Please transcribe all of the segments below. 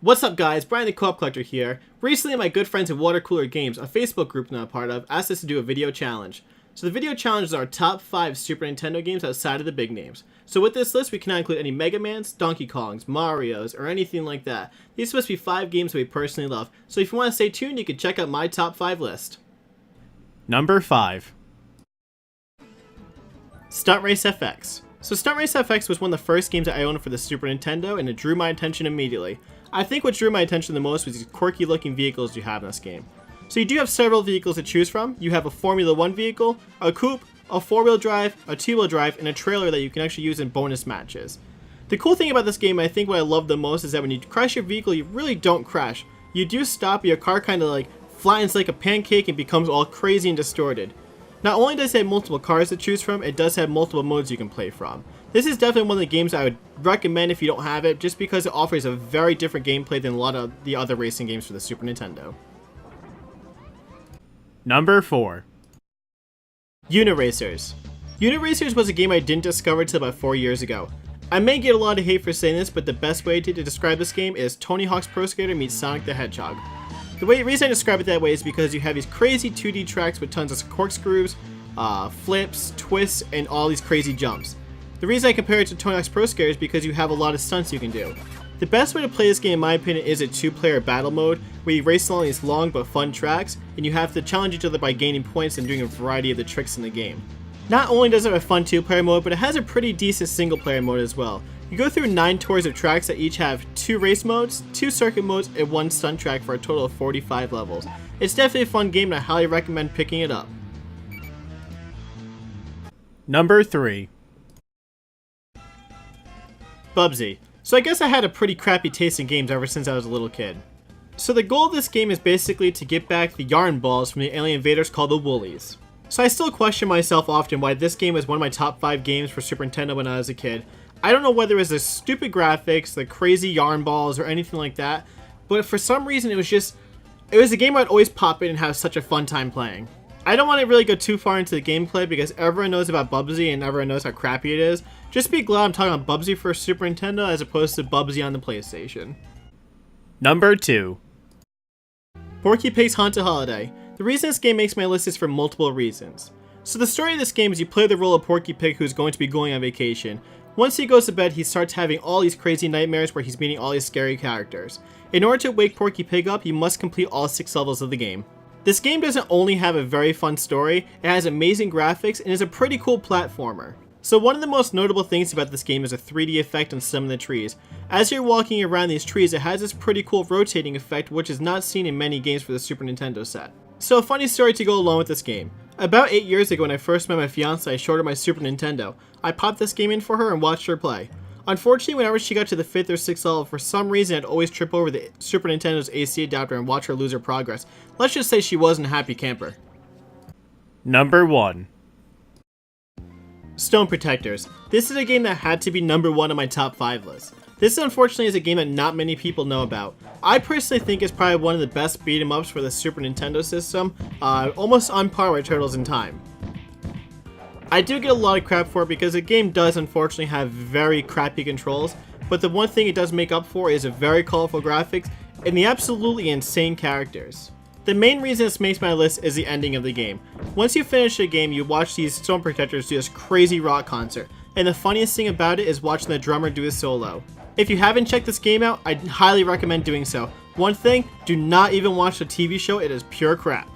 What's up guys, Brian the Co-op Collector here. Recently my good friends at Water Cooler Games, a Facebook group that I'm a part of, asked us to do a video challenge. So the video challenge is our top 5 Super Nintendo games outside of the big names. So with this list we cannot include any Mega Mans, Donkey Kongs, Marios, or anything like that. These are supposed to be 5 games that we personally love, so if you want to stay tuned you can check out my top 5 list. Number 5. Stunt Race FX. So Stunt Race FX was one of the first games that I owned for the Super Nintendo and it drew my attention immediately. I think what drew my attention the most was these quirky looking vehicles you have in this game. So you do have several vehicles to choose from. You have a Formula 1 vehicle, a coupe, a 4-wheel drive, a 2-wheel drive, and a trailer that you can actually use in bonus matches. The cool thing about this game, I think what I love the most, is that when you crash your vehicle, you really don't crash. You do stop, your car kind of like flattens like a pancake and becomes all crazy and distorted. Not only does it have multiple cars to choose from, it does have multiple modes you can play from. This is definitely one of the games I would recommend if you don't have it, just because it offers a very different gameplay than a lot of the other racing games for the Super Nintendo. Number 4. Uniracers. Uniracers was a game I didn't discover until about 4 years ago. I may get a lot of hate for saying this, but the best way to describe this game is Tony Hawk's Pro Skater meets Sonic the Hedgehog. The reason I describe it that way is because you have these crazy 2D tracks with tons of corkscrews, flips, twists, and all these crazy jumps. The reason I compare it to Tony Hawk's Pro Skater is because you have a lot of stunts you can do. The best way to play this game in my opinion is a 2-player battle mode, where you race along these long but fun tracks, and you have to challenge each other by gaining points and doing a variety of the tricks in the game. Not only does it have a fun 2-player mode, but it has a pretty decent single-player mode as well. You go through 9 tours of tracks that each have 2 race modes, 2 circuit modes, and 1 stunt track for a total of 45 levels. It's definitely a fun game and I highly recommend picking it up. Number 3. Bubsy. So I guess I had a pretty crappy taste in games ever since I was a little kid. So the goal of this game is basically to get back the yarn balls from the alien invaders called the Woolies. So I still question myself often why this game was one of my top 5 games for Super Nintendo when I was a kid. I don't know whether it was the stupid graphics, the crazy yarn balls, or anything like that, but for some reason it was a game I'd always pop in and have such a fun time playing. I don't want to really go too far into the gameplay because everyone knows about Bubsy and everyone knows how crappy it is. Just be glad I'm talking about Bubsy for Super Nintendo as opposed to Bubsy on the PlayStation. Number 2. Porky Pig's Haunted Holiday. The reason this game makes my list is for multiple reasons. So the story of this game is you play the role of Porky Pig who's going to be going on vacation. Once he goes to bed, he starts having all these crazy nightmares where he's meeting all these scary characters. In order to wake Porky Pig up, you must complete all 6 levels of the game. This game doesn't only have a very fun story, it has amazing graphics and is a pretty cool platformer. So one of the most notable things about this game is a 3D effect on some of the trees. As you're walking around these trees, it has this pretty cool rotating effect which is not seen in many games for the Super Nintendo set. So a funny story to go along with this game. About 8 years ago when I first met my fiance, I showed her my Super Nintendo. I popped this game in for her and watched her play. Unfortunately, whenever she got to the 5th or 6th level, for some reason I'd always trip over the Super Nintendo's AC adapter and watch her lose her progress. Let's just say she wasn't a happy camper. Number 1. Stone Protectors. This is a game that had to be number 1 on my top 5 list. This unfortunately is a game that not many people know about. I personally think it's probably one of the best beat 'em ups for the Super Nintendo system, almost on par with Turtles in Time. I do get a lot of crap for it because the game does unfortunately have very crappy controls, but the one thing it does make up for is a very colorful graphics and the absolutely insane characters. The main reason this makes my list is the ending of the game. Once you finish the game, you watch these Stone Protectors do this crazy rock concert, and the funniest thing about it is watching the drummer do his solo. If you haven't checked this game out, I'd highly recommend doing so. One thing, do not even watch the TV show, it is pure crap.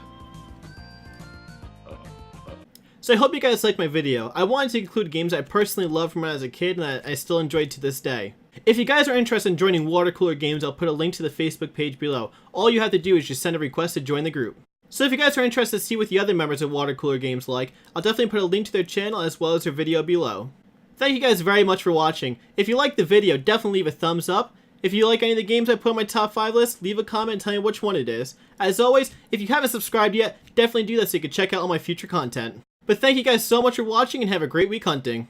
So I hope you guys liked my video. I wanted to include games I personally loved from when I was a kid and that I still enjoyed to this day. If you guys are interested in joining Water Cooler Games, I'll put a link to the Facebook page below. All you have to do is just send a request to join the group. So if you guys are interested to see what the other members of Water Cooler Games like, I'll definitely put a link to their channel as well as their video below. Thank you guys very much for watching. If you liked the video, definitely leave a thumbs up. If you like any of the games I put on my top 5 list, leave a comment and tell me which one it is. As always, if you haven't subscribed yet, definitely do that so you can check out all my future content. But thank you guys so much for watching and have a great week hunting.